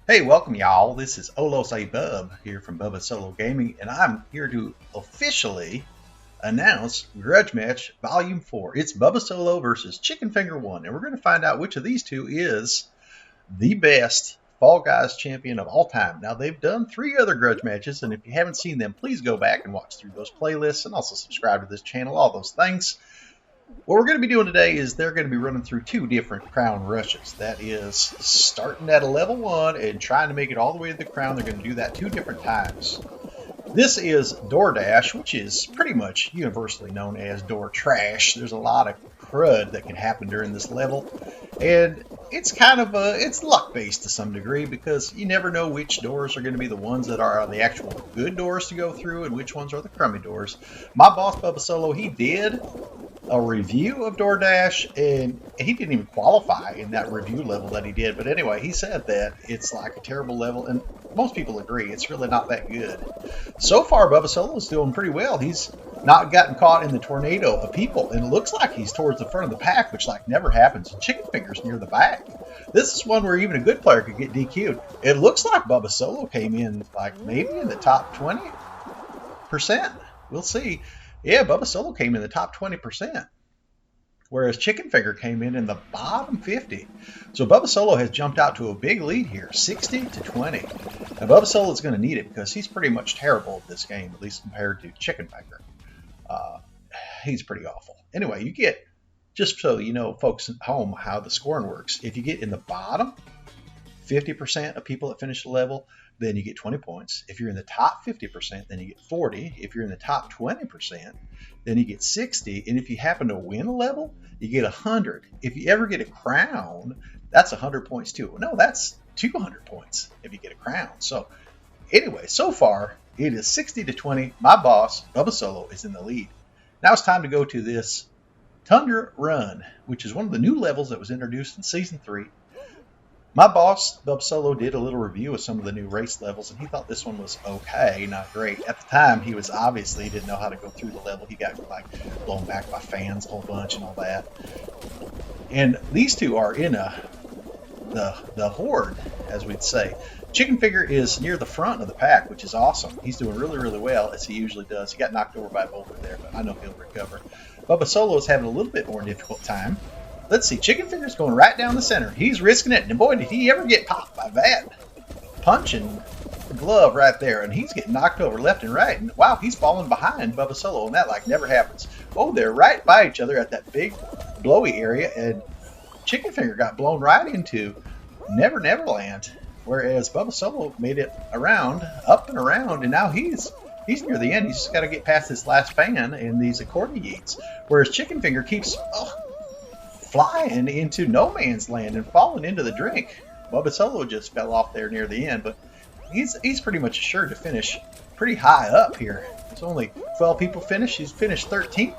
Hey, welcome y'all. This is Olos A Bub here from Bubba Solo Gaming, and I'm here to officially announce Grudge Match Volume 4. It's Bubba Solo versus Chikinfinger1, and we're going to find out which of these two is the best Fall Guys champion of all time. Now, they've done 3 other Grudge matches, and if you haven't seen them, please go back and watch through those playlists and also subscribe to this channel, all those things. What we're going to be doing today is they're going to be running through 2 different crown rushes. That is starting at a level 1 and trying to make it all the way to the crown. They're going to do that 2 different times. This is Door Dash, which is pretty much universally known as Door Trash. There's a lot of crud that can happen during this level, and it's kind of it's luck based to some degree because you never know which doors are going to be the ones that are the actual good doors to go through and which ones are the crummy doors. My boss Bubba Solo, he did a review of Door Dash, and he didn't even qualify in that review level that he did. But anyway, he said that it's like a terrible level, and most people agree it's really not that good. So far, Bubba Solo is doing pretty well. He's not gotten caught in the tornado of people, and it looks like he's towards the front of the pack, which like never happens. And Chikinfinger's near the back. This is one where even a good player could get DQ'd. It looks like Bubba Solo came in like maybe in the top 20%. We'll see. Yeah, Bubba Solo came in the top 20%, whereas Chikinfinger came in the bottom 50. So Bubba Solo has jumped out to a big lead here, 60 to 20. Now Bubba Solo is going to need it because he's pretty much terrible at this game, at least compared to Chikinfinger. He's pretty awful. Anyway, you get, just so you know, folks at home, how the scoring works. If you get in the bottom 50% of people that finish the level, then you get 20 points. If you're in the top 50%, then you get 40. If you're in the top 20%, then you get 60. And if you happen to win a level, you get 100. If you ever get a crown, that's 100 points too. No, that's 200 points if you get a crown. So anyway, so far, it is 60 to 20. My boss, Bubba Solo, is in the lead. Now it's time to go to this Tundra Run, which is one of the new levels that was introduced in Season 3. My boss, Bubba Solo, did a little review of some of the new race levels, and he thought this one was okay, not great. At the time, he didn't know how to go through the level. He got like blown back by fans a whole bunch and all that. And these two are in the horde, as we'd say. Chikinfinger is near the front of the pack, which is awesome. He's doing really, really well, as he usually does. He got knocked over by a boulder there, but I know he'll recover. Bubba Solo is having a little bit more difficult time. Let's see, Chikinfinger's going right down the center. He's risking it, and boy, did he ever get popped by that punching glove right there. And he's getting knocked over left and right. And wow, he's falling behind Bubba Solo, and that like never happens. Oh, they're right by each other at that big blowy area, and Chikinfinger got blown right into Never Never Land, whereas Bubba Solo made it around, up and around, and now he's near the end. He's just got to get past this last fan and these accordion yeets, whereas Chikinfinger keeps flying into no man's land and falling into the drink. Bubba Solo just fell off there near the end, but he's pretty much assured to finish pretty high up here. There's only 12 people finish. He's finished 13th.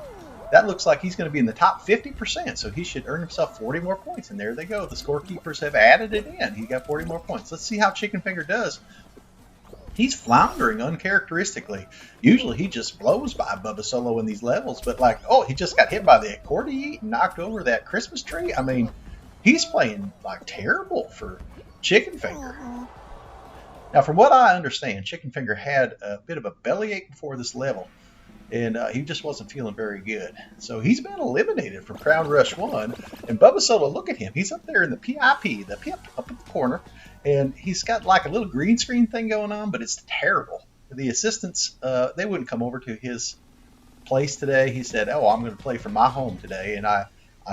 That looks like he's going to be in the top 50%, so he should earn himself 40 more points. And there they go. The scorekeepers have added it in. He got 40 more points. Let's see how Chikinfinger does. He's floundering uncharacteristically. Usually he just blows by Bubba Solo in these levels, but like, oh, he just got hit by the accordion and knocked over that Christmas tree. I mean, he's playing like terrible for Chikinfinger. Now, from what I understand, Chikinfinger had a bit of a bellyache before this level, and he just wasn't feeling very good. So he's been eliminated from Crown Rush 1, and Bubba Solo, look at him. He's up there in the PIP, the PIP up in the corner, and he's got like a little green screen thing going on, but it's terrible. The assistants, they wouldn't come over to his place today. He said, oh, I'm going to play from my home today, and I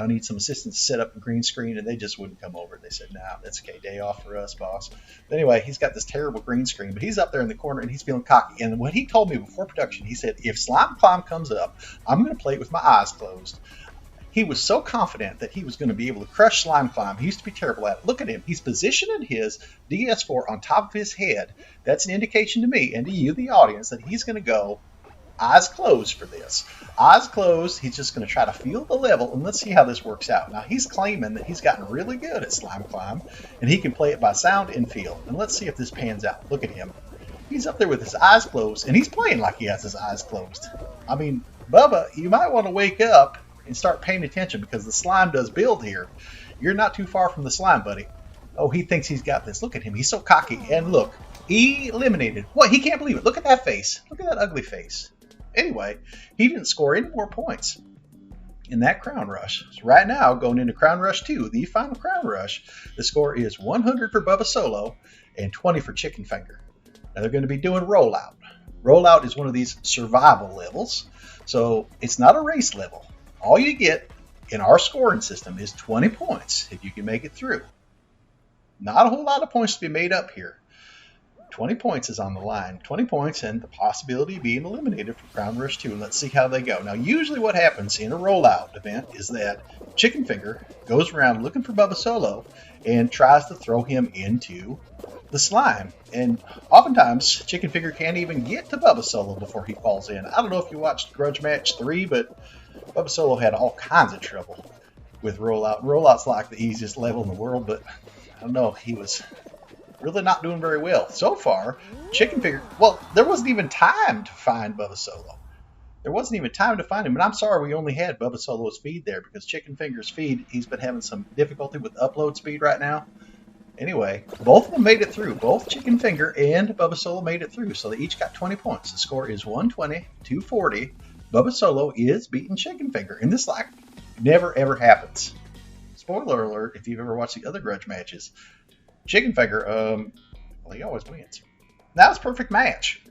need some assistants to set up a green screen, and they just wouldn't come over. They said, nah, that's okay, day off for us, boss. But anyway, he's got this terrible green screen, but he's up there in the corner, and he's feeling cocky. And what he told me before production, he said, if Slime Climb comes up, I'm going to play it with my eyes closed. He was so confident that he was going to be able to crush Slime Climb. He used to be terrible at it. Look at him. He's positioning his DS4 on top of his head. That's an indication to me and to you, the audience, that he's going to go eyes closed for this. Eyes closed. He's just going to try to feel the level, and let's see how this works out. Now, he's claiming that he's gotten really good at Slime Climb, and he can play it by sound and feel. And let's see if this pans out. Look at him. He's up there with his eyes closed, and he's playing like he has his eyes closed. I mean, Bubba, you might want to wake up and start paying attention because the slime does build here. You're not too far from the slime, buddy. Oh, he thinks he's got this. Look at him. He's so cocky. And look, eliminated. What? He can't believe it. Look at that face. Look at that ugly face. Anyway, he didn't score any more points in that Crown Rush. So right now, going into Crown Rush 2, the final Crown Rush, the score is 100 for Bubba Solo and 20 for Chikinfinger. Now they're going to be doing Roll Out. Roll Out is one of these survival levels, so it's not a race level. All you get in our scoring system is 20 points if you can make it through. Not a whole lot of points to be made up here. 20 points is on the line. 20 points and the possibility of being eliminated from Crown Rush 2. And let's see how they go. Now, usually what happens in a rollout event is that Chikinfinger goes around looking for Bubba Solo and tries to throw him into the slime. And oftentimes, Chikinfinger can't even get to Bubba Solo before he falls in. I don't know if you watched Grudge Match 3, but Bubba Solo had all kinds of trouble with rollout. Rollout's like the easiest level in the world, but I don't know, he was really not doing very well. So far, Chikinfinger, well, there wasn't even time to find Bubba Solo. There wasn't even time to find him. And I'm sorry we only had Bubba Solo's feed there because Chikinfinger's feed, he's been having some difficulty with upload speed right now. Anyway, both of them made it through. Both Chikinfinger and Bubba Solo made it through. So they each got 20 points. The score is 120, 240. Bubba Solo is beating Chikinfinger. And this, like, never, ever happens. Spoiler alert, if you've ever watched the other Grudge matches, Chikinfinger, well, he always wins. Now it's Perfect Match.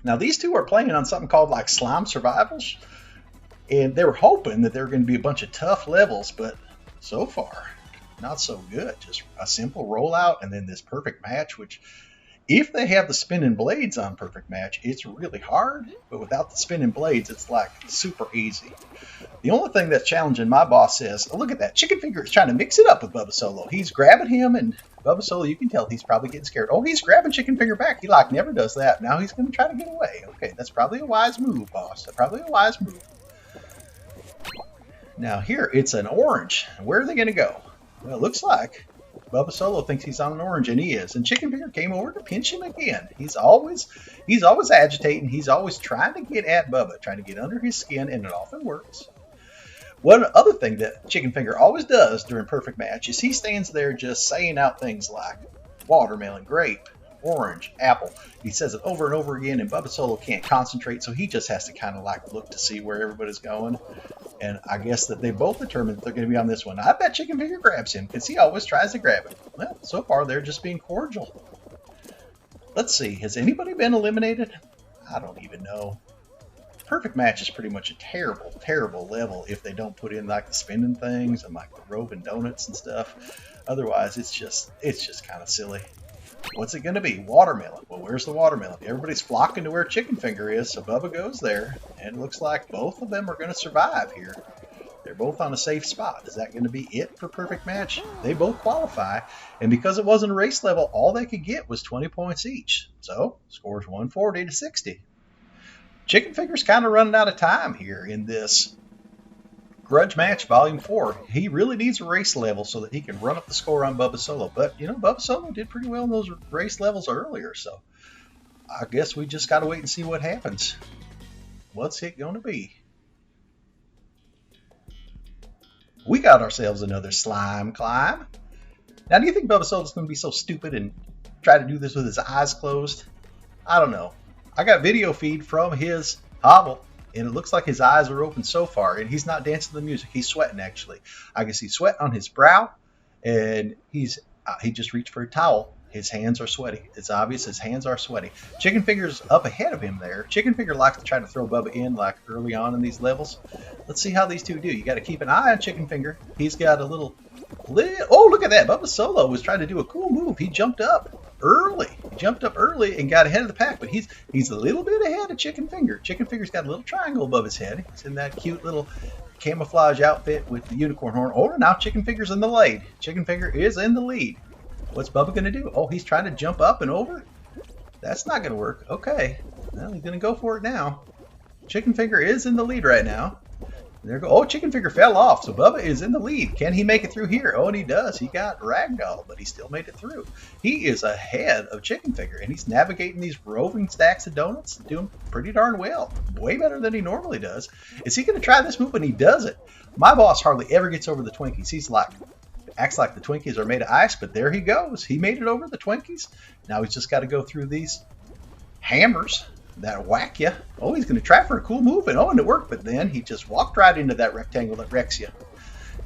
Now these two are playing on something called like Slime Survivals, and they were hoping that there were going to be a bunch of tough levels, but so far, not so good. Just a simple rollout and then this Perfect Match, which if they have the spinning blades on Perfect Match, it's really hard, but without the spinning blades, it's like super easy. The only thing that's challenging, my boss says, oh, look at that. Chikinfinger is trying to mix it up with Bubba Solo. He's grabbing him, and Bubba Solo, you can tell he's probably getting scared. Oh, he's grabbing Chikinfinger back. He like never does that. Now he's going to try to get away. Okay, that's probably a wise move, boss. That's probably a wise move. Now here, it's an orange. Where are they going to go? Well, it looks like Bubba Solo thinks he's on an orange, and he is. And Chikinfinger came over to pinch him again. He's always agitating. He's always trying to get at Bubba, trying to get under his skin, and it often works. One other thing that Chikinfinger always does during Perfect Match is he stands there just saying out things like watermelon, grape, orange, apple. He says it over and over again, and Bubba Solo can't concentrate, so he just has to kind of like look to see where everybody's going. And I guess that they both determined that they're going to be on this one. I bet Chikinfinger grabs him because he always tries to grab him. Well, so far they're just being cordial. Let's see. Has anybody been eliminated? I don't even know. Perfect Match is pretty much a terrible, terrible level if they don't put in like the spinning things and like the roving donuts and stuff. Otherwise, it's just kind of silly. What's it going to be? Watermelon. Well, where's the watermelon? Everybody's flocking to where Chikinfinger is, so Bubba goes there, and it looks like both of them are going to survive here. They're both on a safe spot. Is that going to be it for Perfect Match? They both qualify, and because it wasn't a race level, all they could get was 20 points each. So, scores 140 to 60. Chikinfinger's kind of running out of time here in this Grudge Match Volume 4. He really needs a race level so that he can run up the score on Bubba Solo. But, you know, Bubba Solo did pretty well in those race levels earlier. So, I guess we just got to wait and see what happens. What's it going to be? We got ourselves another Slime Climb. Now, do you think Bubba Solo's going to be so stupid and try to do this with his eyes closed? I don't know. I got video feed from his hobble, and it looks like his eyes are open so far, and he's not dancing to the music. He's sweating, actually. I can see sweat on his brow, and he just reached for a towel. His hands are sweaty. It's obvious his hands are sweaty. Chikinfinger's up ahead of him there. Chikinfinger likes to try to throw Bubba in like early on in these levels. Let's see how these two do. You got to keep an eye on Chikinfinger. He's got a little... Oh, look at that. Bubba Solo was trying to do a cool move. He jumped up early. He jumped up early and got ahead of the pack, but he's a little bit ahead of Chikinfinger. Chikinfinger's got a little triangle above his head. He's in that cute little camouflage outfit with the unicorn horn. Oh, now Chikinfinger's in the lead. Chikinfinger is in the lead. What's Bubba going to do? Oh, he's trying to jump up and over? That's not going to work. Okay. Well, he's going to go for it now. Chikinfinger is in the lead right now. There go. Oh, Chikinfinger fell off, so Bubba is in the lead. Can he make it through here? Oh, and he does. He got ragdoll, but he still made it through. He is ahead of Chikinfinger, and he's navigating these roving stacks of donuts, doing pretty darn well. Way better than he normally does. Is he going to try this move? And he does it. My boss hardly ever gets over the Twinkies. He's like, Acts like the Twinkies are made of ice, but there he goes. He made it over the Twinkies. Now he's just got to go through these hammers that whack you. Oh, he's going to try for a cool move, and it worked, but then he just walked right into that rectangle that wrecks you.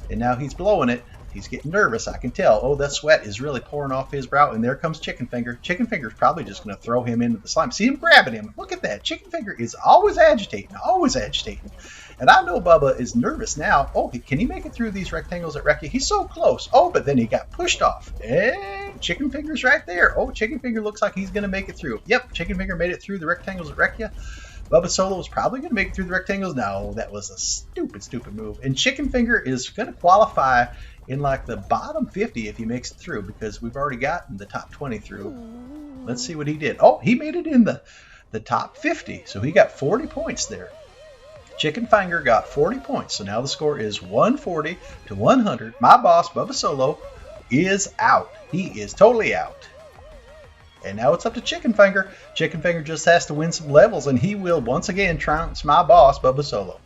And now he's blowing it. He's getting nervous, I can tell. Oh, that sweat is really pouring off his brow, and there comes Chikinfinger. Chikinfinger's probably just going to throw him into the slime. See him grabbing him. Look at that. Chikinfinger is always agitating, always agitating. And I know Bubba is nervous now. Oh, can he make it through these rectangles that wreck you? He's so close. Oh, but then he got pushed off. And Chikinfinger's right there. Oh, Chikinfinger looks like he's going to make it through. Yep, Chikinfinger made it through the rectangles that wreck you. Bubba Solo was probably going to make it through the rectangles. No, that was a stupid move. And Chikinfinger is going to qualify in like the bottom 50 if he makes it through, because we've already gotten the top 20 through. Let's see what he did. Oh, he made it in the top 50, so he got 40 points there. Chikinfinger got 40 points, so now the score is 140 to 100. My boss, Bubba Solo, is out. He is totally out. And now it's up to Chikinfinger. Chikinfinger just has to win some levels, and he will once again trounce my boss, Bubba Solo.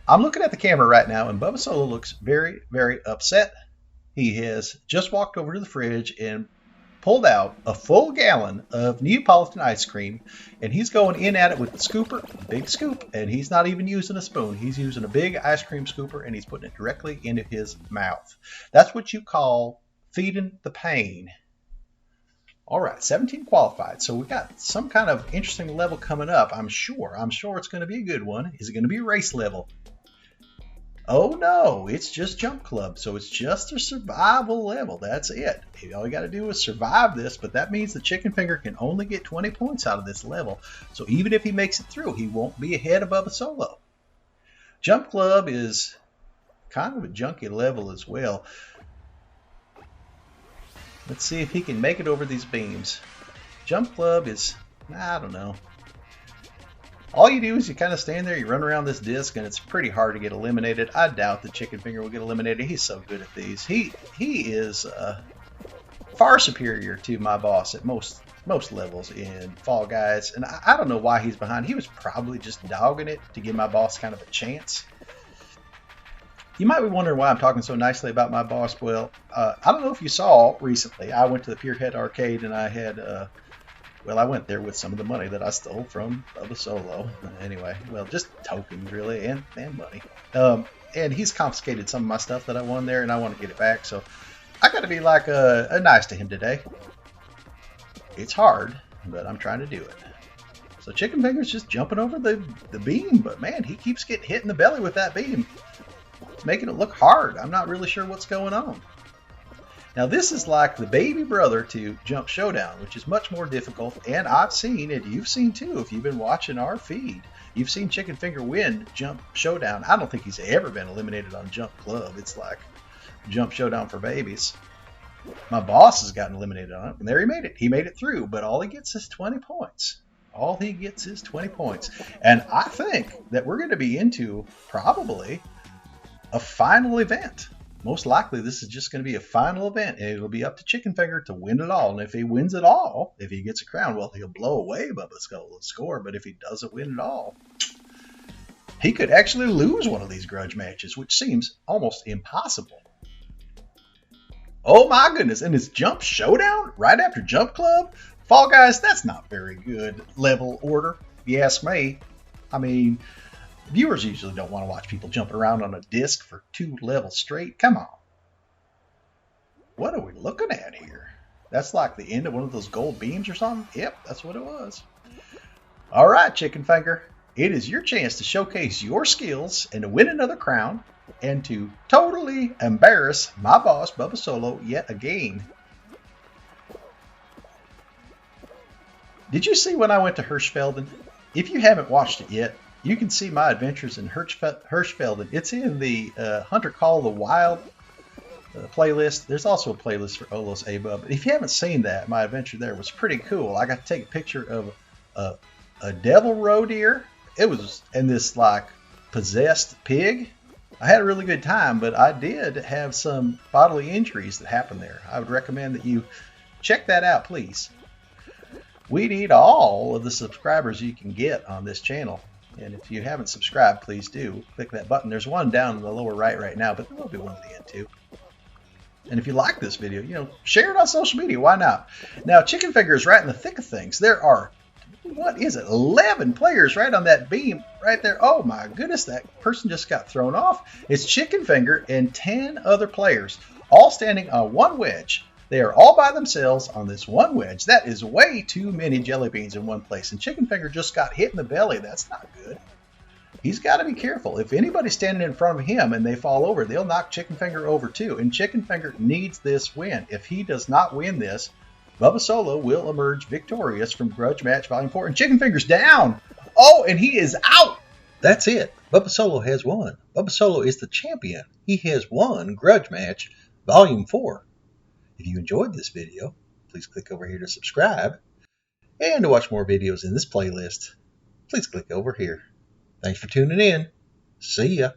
I'm looking at the camera right now, and Bubba Solo looks very, very upset. He has just walked over to the fridge and pulled out a full gallon of Neapolitan ice cream, and he's going in at it with the scooper, big scoop, and he's not even using a spoon. He's using a big ice cream scooper, and he's putting it directly into his mouth. That's what you call feeding the pain. All right, 17 qualified. So we got some kind of interesting level coming up, I'm sure. I'm sure it's going to be a good one. Is it going to be a race level? Oh no, it's just Jump Club, so it's just a survival level. That's it. All you got to do is survive this, but that means the Chikinfinger can only get 20 points out of this level. So even if he makes it through, he won't be ahead of Bubba Solo. Jump Club is kind of a junky level as well. Let's see if he can make it over these beams. Jump Club is, I don't know. All you do is you kind of stand there, you run around this disc, and it's pretty hard to get eliminated. I doubt the Chikinfinger will get eliminated. He's so good at these. He is far superior to my boss at most levels in Fall Guys. And I don't know why he's behind. He was probably just dogging it to give my boss kind of a chance. You might be wondering why I'm talking so nicely about my boss. Well, I don't know if you saw recently, I went to the Pierhead Arcade, and I had... Well, I went there with some of the money that I stole from Bubba Solo. Anyway, well, just tokens, really, and money. And he's confiscated some of my stuff that I won there, and I want to get it back. So I got to be like nice to him today. It's hard, but I'm trying to do it. So Chikinfinger's just jumping over the beam, but man, he keeps getting hit in the belly with that beam. It's making it look hard. I'm not really sure what's going on. Now this is like the baby brother to Jump Showdown, which is much more difficult, and I've seen it, you've seen too if you've been watching our feed. You've seen Chikinfinger win Jump Showdown. I don't think he's ever been eliminated on Jump Club. It's like Jump Showdown for babies. My boss has gotten eliminated on it, and there he made it. He made it through, but all he gets is 20 points. All he gets is 20 points. And I think that we're going to be into probably a final event. Most likely this is just going to be a final event, and it'll be up to Chikinfinger to win it all. And if he wins it all, if he gets a crown, well, he'll blow away Bubba's score. But if he doesn't win it all, he could actually lose one of these grudge matches, which seems almost impossible. Oh my goodness, and it's Jump Showdown right after Jump Club? Fall Guys, that's not very good level order, if you ask me. I mean... Viewers usually don't want to watch people jumping around on a disc for 2 levels straight. Come on. What are we looking at here? That's like the end of one of those gold beams or something? Yep, that's what it was. All right, Chikinfinger. It is your chance to showcase your skills and to win another crown and to totally embarrass my boss, Bubba Solo, yet again. Did you see when I went to Hirschfelden? If you haven't watched it yet, you can see my adventures in Hirschfelden. It's in the Hunter Call the Wild playlist. There's also a playlist for Olos A-Bub. If you haven't seen that, my adventure there was pretty cool. I got to take a picture of a devil roe deer. It was in this like possessed pig. I had a really good time, but I did have some bodily injuries that happened there. I would recommend that you check that out, please. We need all of the subscribers you can get on this channel. And if you haven't subscribed, please do. Click that button. There's one down in the lower right now, but there will be one at the end too. And if you like this video, share it on social media. Why not? Now, Chikinfinger is right in the thick of things. There are, 11 players right on that beam right there. Oh my goodness, that person just got thrown off. It's Chikinfinger and 10 other players, all standing on one wedge. They are all by themselves on this one wedge. That is way too many jelly beans in one place. And Chikinfinger just got hit in the belly. That's not good. He's got to be careful. If anybody's standing in front of him and they fall over, they'll knock Chikinfinger over too. And Chikinfinger needs this win. If he does not win this, Bubba Solo will emerge victorious from Grudge Match Volume 4. And Chikinfinger's down. Oh, and he is out. That's it. Bubba Solo has won. Bubba Solo is the champion. He has won Grudge Match Volume 4. If you enjoyed this video, please click over here to subscribe. And to watch more videos in this playlist, please click over here. Thanks for tuning in. See ya.